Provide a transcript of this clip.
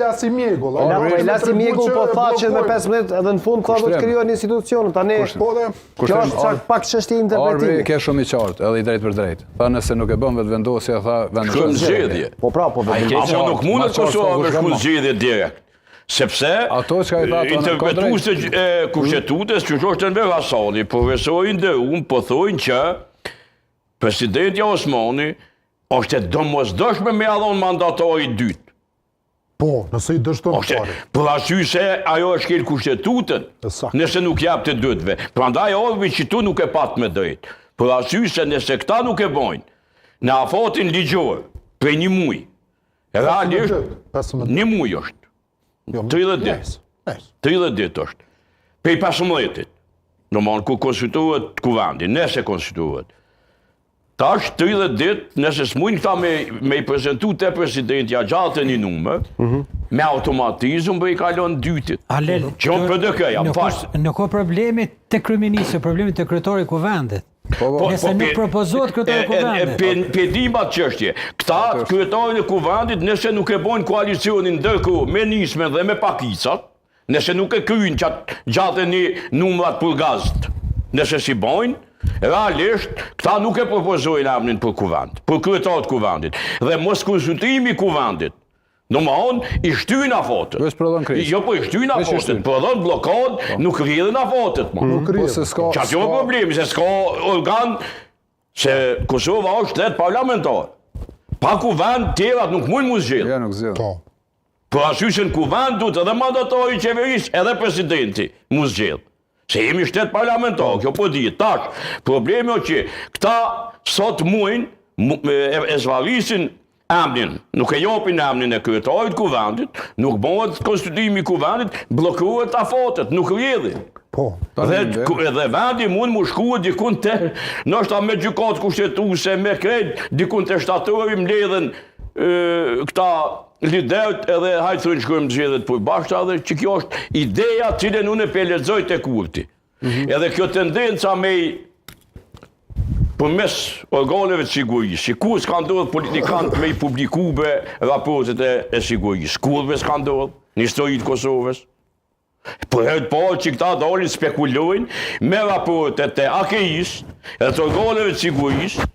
lasi mjegull. Lasi mjegull po tha që me 15 edhe në fund tha do të krijohen institucione. Tani kjo është pak çështje interpretimi. Arbi ke shumë i qartë, edhe i drejt për drejt. Tha nëse nuk e bën vetëvendosja, tha vendosje. Po vetëvendosja. Apo nuk mundet Kosova me shkullzgjedhje direkt. Sepse interpretuesit e kushtetues që është Enver Hasani, profesori i nderuar, po thonë që presidenti Osmani është e domosdoshme me adhon mandatori i dytë. Po, nëse i dështon fare. Për arsye se ajo është kel kushtetutën, nëse nuk jap të dytëve. Prandaj Orbi që tu nuk e pat me drejt. Për arsye se nëse këta nuk e bojnë, në afatin ligjor, prej një muj, realisht, një muj është. 30 ditë. 30 ditë është. Prej 15-it. Domthonjë ku konstituohet kuvendi, nëse konstituohet. Tash 30 ditë, nëse s'mujnë këta me i prezentu të presidenti a gjatë një numër, me automatizëm për i kalon dytit. Që më për dëkëja, Nuk o problemi të kryeministri, problemi të kryetari i kuvendit. Nëse nuk propozohet kryetari i kuvendit. Pedimat çështje. Këta kryetarin e kuvendit, nëse nuk e bojnë koalicionin ndërkohë me nismen dhe me pakicat, nëse nuk e kryjnë gjatë një numrat për gazt, nëse si bojnë, realisht, këta nuk e propozojnë emrin për kuvend, për kryetar të kuvendit. Dhe mos konsultimi i kuvendit, domthonjë i shtyn afatet. Jo, po i shtyn afatet, prodhon blokad, nuk rridhen afatet. Nuk rridhen. Çfarë është problemi, se s'ka organ, se Kosova është shtet parlamentar. Pa kuvend tjerat nuk mund mu zgjedh. Ja, nuk zgjedh. Për arsye se në kuvend duhet edhe mandatori i qeverisë, edhe presidenti mu zgjedh. Se jemi shtet parlamentar, kjo po dihet. Tash, problemi është që këta sot e zvarisin emrin, nuk e japin emrin e kryetarit të kuvendit, nuk bëhet konstituimi i kuvendit, bllokohet afatet, nuk rrjedhin. Dhe vendi mund mu shkuet dikun te, ndoshta me gjykatë kushtetuese, me krejt, dikun te shtatori mbledhen këta liderët edhe hajtë thënë shkojmë zgjedhjet për bashkëta dhe që kjo është ideja cilën unë e lexoj te Kurti. Edhe kjo tendenca me përmes organeve të sigurisë, kur s'ka ndodhur politikanët me i publikue raportet e sigurisë, kurve s'ka ndodhur në historinë të Kosovës. Për herë të parë që këta dalin spekulojnë me raportet e AKI-s, e të organeve të sigurisë,